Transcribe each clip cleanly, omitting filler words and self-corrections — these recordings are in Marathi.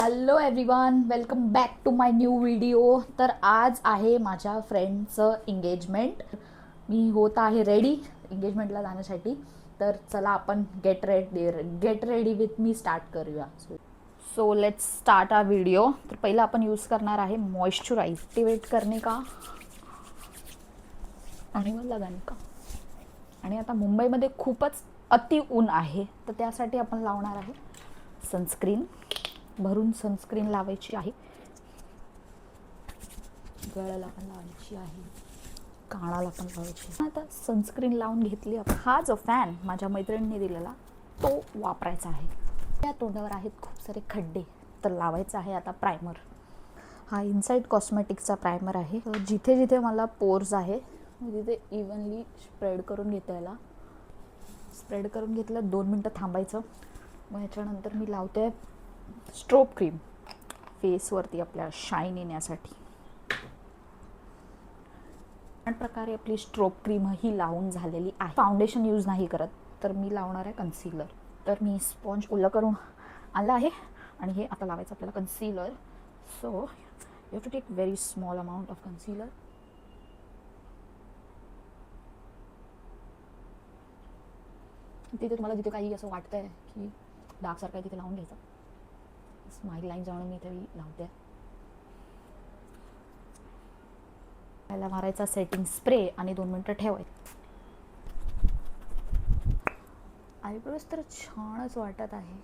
Hello everyone, welcome back to my new video. तर आज आहे माझ्या फ्रेंडचं एंगेजमेंट. मी होत आहे रेडी एंगेजमेंटला जाण्यासाठी. तर चला आपण get ready with me start करूया. So let's start a video. तर पहिला आपण यूज करणार आहे मॉइश्चराइज ॲक्टिवेट करणे का आणि मग लगाने का. आणि आता मुंबईमध्ये खूपच अति ऊन आहे, तर त्यासाठी आपण लावणार आहे सनस्क्रीन. भरून सनस्क्रीन लावायची आहे, गळ्याला पण लावायची आहे, कानाला पण लावायची. आता सनस्क्रीन लावून घेतली आपण. हा जो फॅन माझ्या मैत्रिणीने दिलेला तो वापरायचा आहे. त्या तोंडावर आहेत खूप सारे खड्डे, तर लावायचा आहे आता प्रायमर. हा इनसाइड कॉस्मेटिक्सचा प्रायमर आहे. जिथे जिथे मला पोर्स आहे तिथे इव्हनली स्प्रेड करून घेता याला. स्प्रेड करून घेतलं, 2 मिनटं थांबायचं. मग ह्याच्यानंतर मी लावते स्ट्रोब क्रीम फेसवरती आपल्या शाईन येण्यासाठी. अशा प्रकारे आपली स्ट्रोब क्रीम ही लावून झालेली आहे. फाउंडेशन यूज नाही करत, तर मी लावणार आहे कन्सीलर. तर मी स्पॉन्ज ओलं करून आलं आहे आणि हे आता लावायचं आपल्याला concealer. So you have to take very small amount of concealer. तिथे तुम्हाला जिथे काही असं वाटतंय की डार्क सारखं आहे तिथे लावून घ्यायचं. स्माइल लाईन जाऊन मी इथे लावते. पहिला मारायचा सेटिंग स्प्रे आणि 2 मिनटं ठेवायचं. आयब्रोज तर छानच वाटत आहे.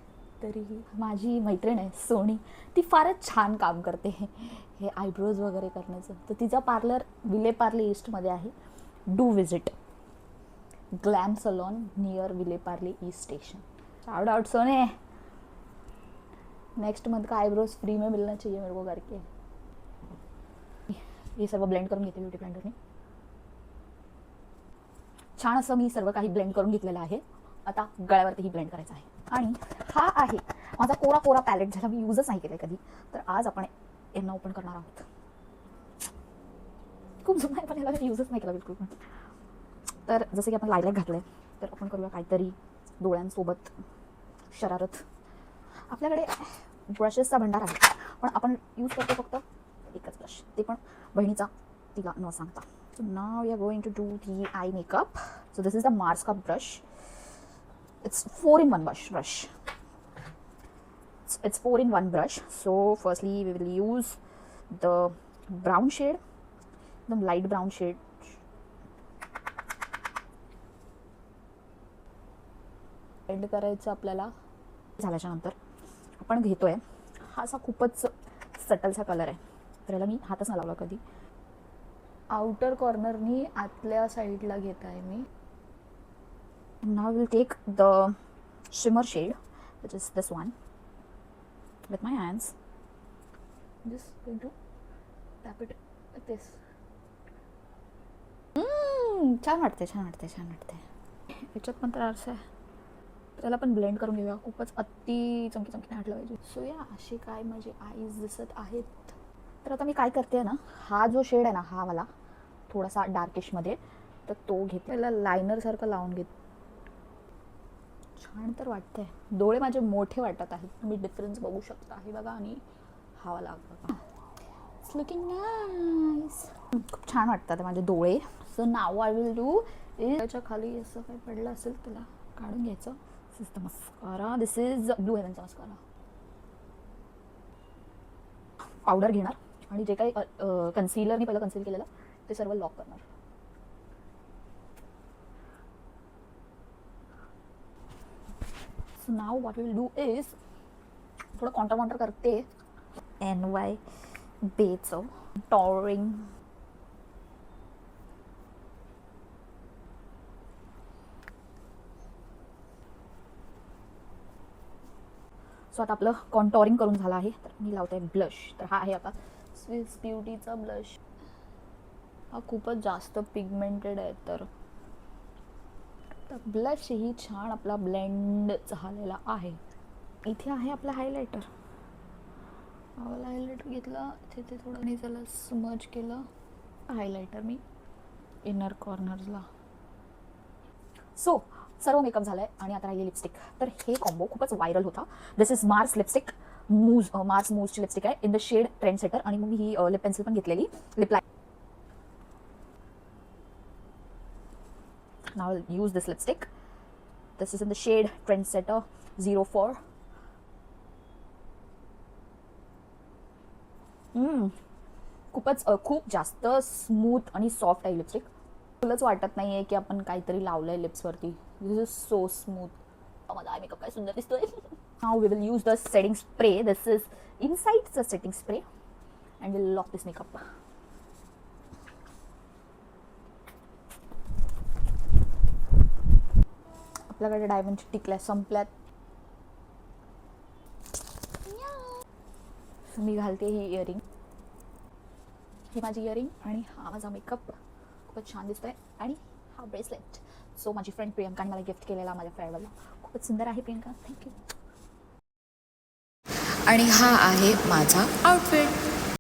तरीही माझी मैत्रीण आहे सोनी, ती फारच छान काम करते हे आयब्रोज वगैरे करण्याचं. तर तिचा पार्लर विले पार्ले ईस्टमध्ये आहे. Do visit glam salon near Vile Parle east station. Shout out सोने. नेक्स्ट मंथ का आईब्रोज फ्री में मिलना चाहिए मेरे को करके. हे सर्व ब्लेंड करून घेते ब्युटी ब्लेंडरने. छान असं मी सर्व काही ब्लेंड करून घेतलेलं आहे. आता गळ्यावरतीही ब्लेंड करायचं आहे. आणि हा आहे माझा कोरा पॅलेट, ज्याला मी यूजच नाही केलं कधी. तर आज आपण यांना ओपन करणार आहोत. खूप जुना आहे पण याला यूजच नाही केला बिलकुल पण. तर जसं की आपण लायलॅक घातलंय, तर आपण करूया काहीतरी डोळ्यांसोबत शरारत. आपल्याकडे ब्रशेसचा भंडार आहे, पण आपण यूज करतो फक्त एकच ब्रश, ते पण बहिणीचा तिला न सांगता. So now we are going to do the eye makeup. So this is the Mars का brush. It's 4-in-1 brush. It's 4-in-1 brush. So firstly we will use the brown shade, the light brown shade. End करायचं आपल्याला. झाल्याच्या नंतर आपण घेतोय हा असा खूपच सटलसा कलर आहे, तर याला मी हातच नाही लावला कधी. आउटर कॉर्नरनी आतल्या साईडला घेत आहे मी. Now will take the shimmer shade which is this one with my hands. Just going to tap it with this. छान वाटते. याच्यात पण तर आरसा आहे, त्याला पण ब्लेंड करून घेऊया. खूपच अति चमकी नाही वाटलं पाहिजे. सो या असे काय माझे आईज दिसत आहेत. तर आता मी काय करते ना, हा जो शेड आहे ना, हा मला थोडासा डार्किशमध्ये, तर तो घेते. त्याला लायनर सारखं लावून घेते. छान तर वाटतंय. डोळे माझे मोठे वाटत आहेत, तुम्ही डिफरन्स बघू शकता. हे बघा आणि हा वाला बघा. It's looking nice. खूप छान वाटतात माझे डोळे. So now I will do याच्या खाली असं काही पडलं असेल त्याला काढून घ्यायचं. This is the mascara. This is Blue Heavenचा mascara. Powder घेणार आणि जे काही कन्सीलरनी पहिलं कन्सील केलेलं ते सर्व लॉक करणार. So now what will do is थोडं कॉन्टर करते. NY बेचं टॉरिंग. सो आता आपलं कॉन्टोरिंग करून झालं आहे, तर मी लावते ब्लश. तर हा आहे आता स्विस ब्युटीचा ब्लश. हा खूपच जास्त पिगमेंटेड आहे, तर ब्लश ही छान आपला ब्लेंड झालेला आहे. इथे आहे आपला हायलायटर. हायलायटर घेतला, तिथे थोडं नाही त्याला स्मज केलं हायलायटर मी इनर कॉर्नर्सला. सो सर्व मेकअप झालाय आणि आता राहिली लिपस्टिक. तर हे कॉम्बो खूपच व्हायरल होता. This is Mars lipstick Mars मूजची लिपस्टिक आहे in the shade trend setter. आणि मग मी ही लिप पेन्सिल पण घेतलेली lip line. Now use this lipstick. This is in the shade trend setter 04. खूप जास्त स्मूथ आणि सॉफ्ट आहे लिपस्टिक. तुलाच वाटत नाहीये की आपण काहीतरी लावलंय लिप्सवरती. This is so smooth. माझा आय मेकअप काय सुंदर दिसतोय. Now we will use the setting spray. This is inside the setting spray and will lock this makeup. आपल्याकडे डायमंडची टिकल्या संपल्यात. मी घालते ही इयरिंग. ही माझी इयरिंग आणि हा माझा मेकअप खूपच छान दिसतोय. आणि हा ब्रेसलेट सो माझी फ्रेंड प्रियंकाने मला गिफ्ट केलेला माझ्या फेअरवेलला. खूपच सुंदर आहे प्रियंका. थँक्यू. आणि हा आहे माझा आउटफिट.